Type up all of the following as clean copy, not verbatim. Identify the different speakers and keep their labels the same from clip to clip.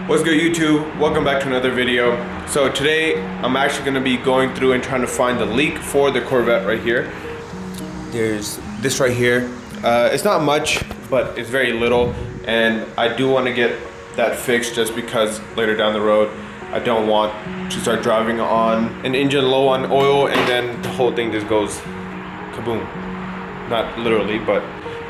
Speaker 1: What's good, YouTube? Welcome back to another video. So today I'm actually going to be going through and trying to find the leak for the Corvette right here. There's this right here. It's not much, but it's very little, and I do want to get that fixed just because later down the road I don't want to start driving on an engine low on oil and then the whole thing just goes kaboom. Not literally, but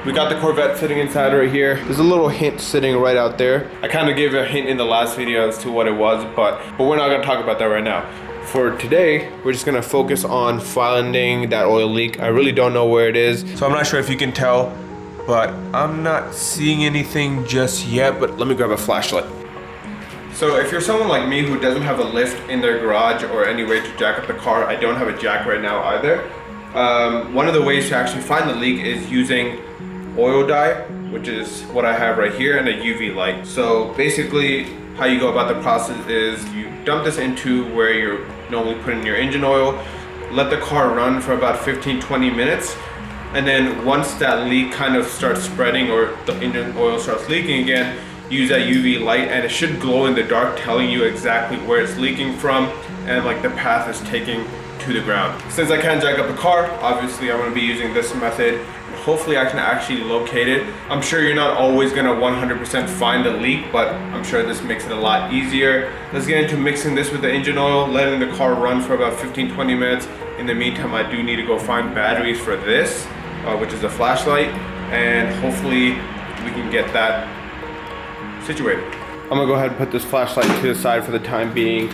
Speaker 1: we got the Corvette sitting inside right here. There's a little hint sitting right out there. I kind of gave a hint in the last video as to what it was, but we're not gonna talk about that right now. For today, we're just gonna focus on finding that oil leak. I really don't know where it is, so I'm not sure if you can tell, but I'm not seeing anything just yet, but let me grab a flashlight. So if you're someone like me who doesn't have a lift in their garage or any way to jack up the car, I don't have a jack right now either. One of the ways to actually find the leak is using oil dye, which is what I have right here, and a UV light. So basically how you go about the process is you dump this into where you're normally putting your engine oil, let the car run for about 15-20 minutes, and then once that leak kind of starts spreading or the engine oil starts leaking again, use that UV light and it should glow in the dark, telling you exactly where it's leaking from and like the path it's taking to the ground. Since I can't jack up the car, obviously I'm going to be using this method. Hopefully I can actually locate it. I'm sure you're not always gonna 100% find the leak, but I'm sure this makes it a lot easier. Let's get into mixing this with the engine oil, letting the car run for about 15-20 minutes. In the meantime, I do need to go find batteries for this, which is a flashlight, and hopefully we can get that situated. I'm gonna go ahead and put this flashlight to the side for the time being,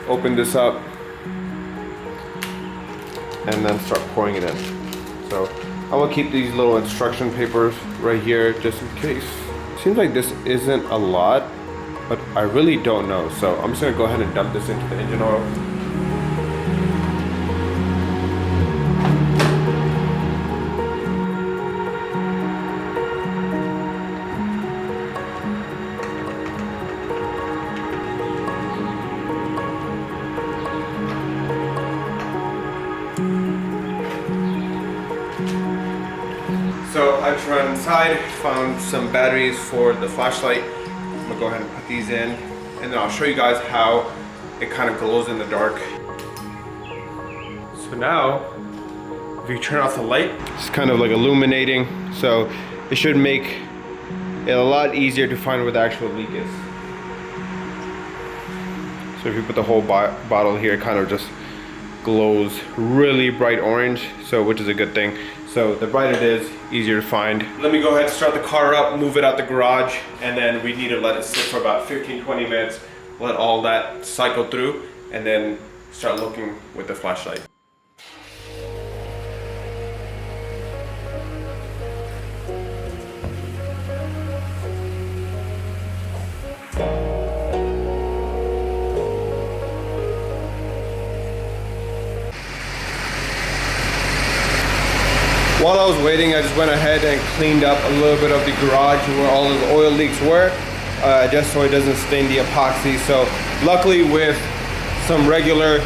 Speaker 1: open this up, and then start pouring it in. So I'm gonna keep these little instruction papers right here just in case. Seems like this isn't a lot, but I really don't know. So I'm just gonna go ahead and dump this into the engine oil. So I just ran inside, found some batteries for the flashlight. I'm gonna go ahead and put these in, and then I'll show you guys how it kind of glows in the dark. So now, if you turn off the light, it's kind of like illuminating, so it should make it a lot easier to find where the actual leak is. So if you put the whole bottle here, it kind of just glows really bright orange, so which is a good thing. So the brighter it is, easier to find. Let me go ahead and start the car up, move it out the garage, and then we need to let it sit for about 15-20 minutes, let all that cycle through, and then start looking with the flashlight. While I was waiting, I just went ahead and cleaned up a little bit of the garage where all of the oil leaks were, just so it doesn't stain the epoxy. So luckily with some regular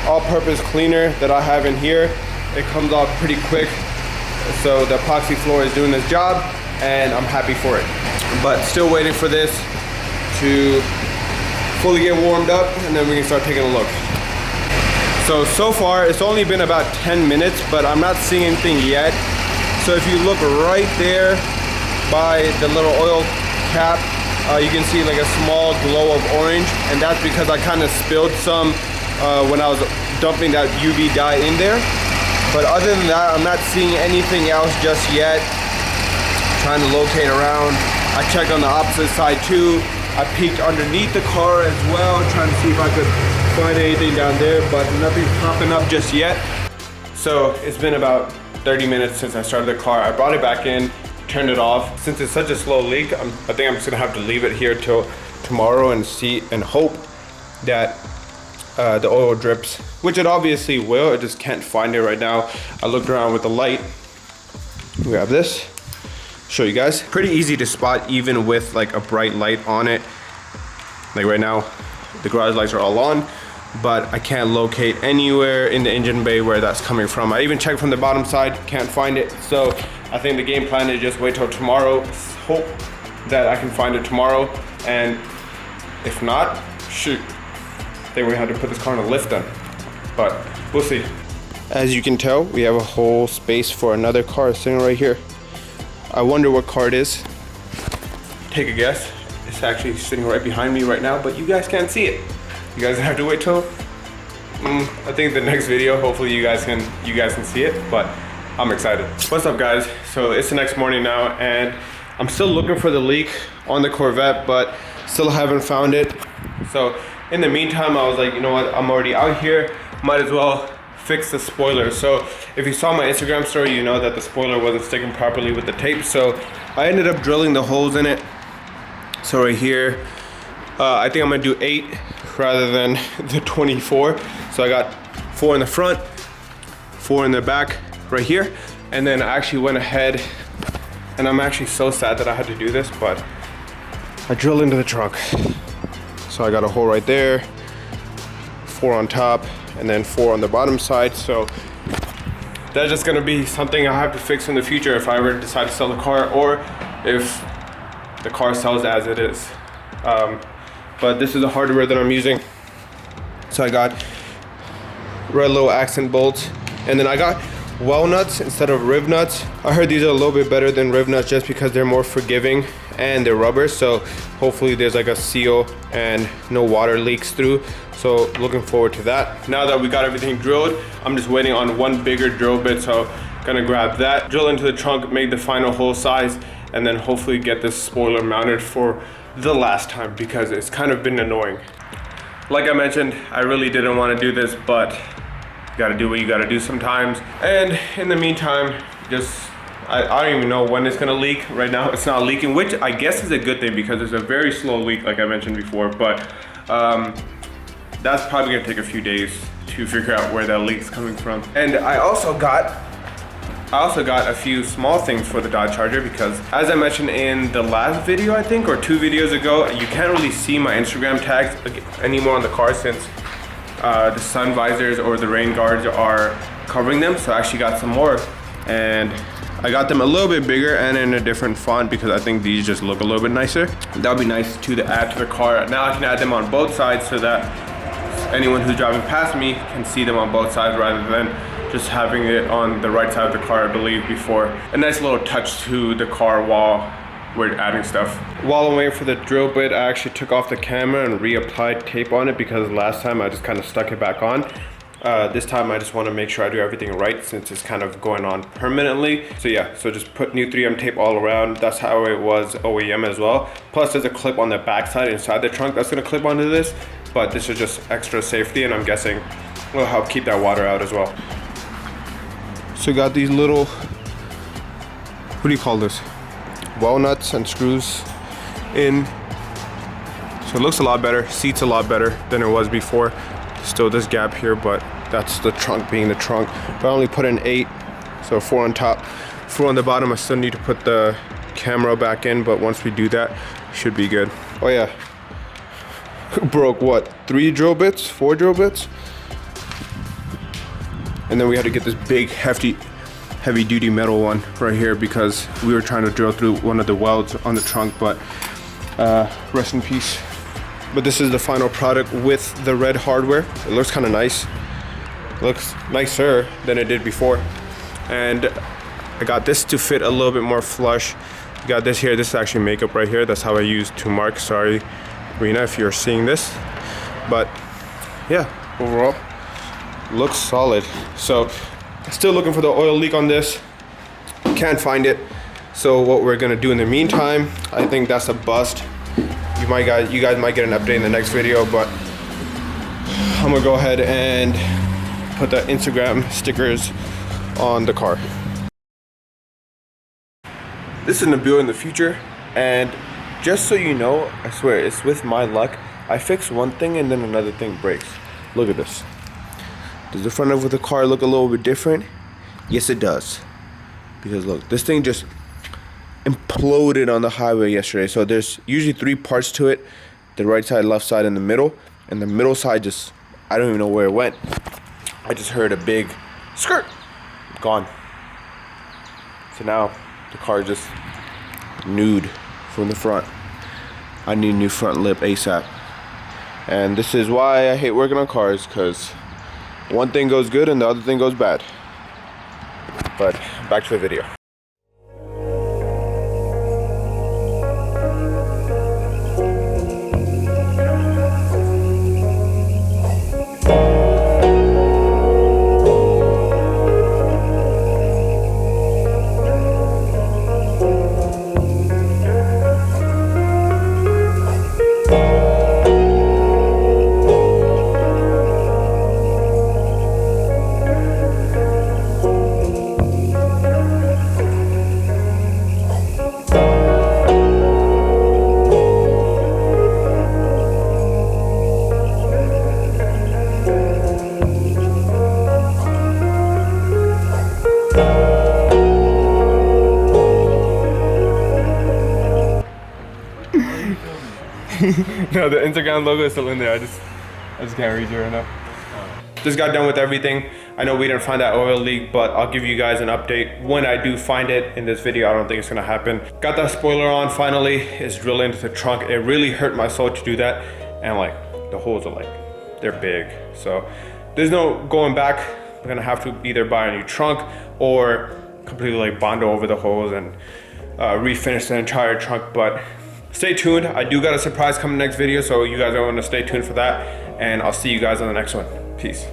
Speaker 1: all-purpose cleaner that I have in here, it comes off pretty quick. So the epoxy floor is doing its job and I'm happy for it. But still waiting for this to fully get warmed up and then we can start taking a look. So far, it's only been about 10 minutes, but I'm not seeing anything yet. So if you look right there by the little oil cap, you can see like a small glow of orange, and that's because I kind of spilled some when I was dumping that UV dye in there. But other than that, I'm not seeing anything else just yet. Trying to locate around. I checked on the opposite side too. I peeked underneath the car as well, trying to see if I could find anything down there, but nothing's popping up just yet. So it's been about 30 minutes since I started the car. I brought it back in, turned it off. Since it's such a slow leak, I think I'm just gonna have to leave it here till tomorrow and see and hope that the oil drips, which it obviously will. I just can't find it right now. I looked around with the light. We have this. Show you guys. Pretty easy to spot even with like a bright light on it. Like right now, the garage lights are all on, but I can't locate anywhere in the engine bay where that's coming from. I even checked from the bottom side, can't find it. So I think the game plan is just wait till tomorrow, hope that I can find it tomorrow, and If not, shoot, I think we had to put this car in a lift then, but we'll see. As you can tell, we have a whole space for another car sitting right here. I wonder what car it is. Take a guess. It's actually sitting right behind me right now, but you guys can't see it. You guys have to wait till I think the next video. Hopefully you guys can see it, but I'm excited. What's up, guys? So it's the next morning now, and I'm still looking for the leak on the Corvette, but still haven't found it. So in the meantime, I was like, you know what? I'm already out here. Might as well fix the spoiler. So if you saw my Instagram story, you know that the spoiler wasn't sticking properly with the tape. So I ended up drilling the holes in it. So right here, I think I'm gonna do 8 rather than the 24. So I got 4 in the front, 4 in the back right here. And then I actually went ahead, and I'm actually so sad that I had to do this, but I drilled into the trunk. So I got a hole right there, 4 on top, and then 4 on the bottom side. So that's just gonna be something I have to fix in the future if I ever decide to sell the car, or if the car sells as it is. But this is the hardware that I'm using. So I got red little accent bolts, and then I got well nuts instead of rib nuts. I heard these are a little bit better than rib nuts just because they're more forgiving and they're rubber, so hopefully there's like a seal and no water leaks through. So looking forward to that. Now that we got everything drilled, I'm just waiting on one bigger drill bit, so gonna grab that, drill into the trunk, make the final hole size, and then hopefully get this spoiler mounted for the last time, because it's kind of been annoying. Like I mentioned, I really didn't want to do this, but you gotta do what you gotta do sometimes. And in the meantime, I don't even know when it's gonna leak. Right now it's not leaking, which I guess is a good thing because it's a very slow leak, like I mentioned before, but that's probably gonna take a few days to figure out where that leak's coming from. And I also got a few small things for the Dodge Charger, because as I mentioned in the last video, I think, or 2 videos ago, you can't really see my Instagram tags anymore on the car since the sun visors or the rain guards are covering them. So I actually got some more, and I got them a little bit bigger and in a different font because I think these just look a little bit nicer. That would be nice to add to the car. Now I can add them on both sides so that anyone who's driving past me can see them on both sides rather than just having it on the right side of the car, I believe, before. A nice little touch to the car while we're adding stuff. While I'm waiting for the drill bit, I actually took off the camera and reapplied tape on it because last time I just kind of stuck it back on. This time I just want to make sure I do everything right since it's kind of going on permanently. So yeah, so just put new 3M tape all around. That's how it was OEM as well. Plus there's a clip on the back side inside the trunk that's going to clip onto this, but this is just extra safety, and I'm guessing will help keep that water out as well. So got these little, what do you call this? Well nuts and screws in. So it looks a lot better, seats a lot better than it was before. Still this gap here, but that's the trunk being the trunk. But I only put in 8, so 4 on top, 4 on the bottom. I still need to put the camera back in, but once we do that, it should be good. Oh yeah, broke what, 3 drill bits, 4 drill bits? And then we had to get this big, heavy duty metal one right here because we were trying to drill through one of the welds on the trunk, but rest in peace. But this is the final product with the red hardware. It looks kind of nice. Looks nicer than it did before. And I got this to fit a little bit more flush. Got this here, this is actually makeup right here. That's how I used to mark. Sorry, Rena, if you're seeing this. But yeah, overall, looks solid. So still looking for the oil leak on this, can't find it. So what we're gonna do in the meantime, I think that's a bust. You guys might get an update in the next video, but I'm gonna go ahead and put the Instagram stickers on the car. This is Nabil in the future, and just so you know, I swear it's with my luck, I fix one thing and then another thing breaks. Look at this. Does the front of the car look a little bit different? Yes, it does. Because look, this thing just imploded on the highway yesterday. So there's usually 3 parts to it: the right side, left side, and the middle. And the middle side just, I don't even know where it went. I just heard a big skirt, gone. So now the car is just nude from the front. I need a new front lip ASAP. And this is why I hate working on cars, because one thing goes good and the other thing goes bad. But back to the video. No, the Instagram logo is still in there. I just can't read you right now. Just got done with everything. I know we didn't find that oil leak, but I'll give you guys an update when I do find it in this video. I don't think it's gonna happen. Got that spoiler on finally. It's drilled into the trunk. It really hurt my soul to do that. And like, the holes are like, they're big. So there's no going back. We're gonna have to either buy a new trunk or completely like bondo over the holes and refinish the entire trunk. But stay tuned. I do got a surprise coming next video, so you guys are going to stay tuned for that. And I'll see you guys on the next one. Peace.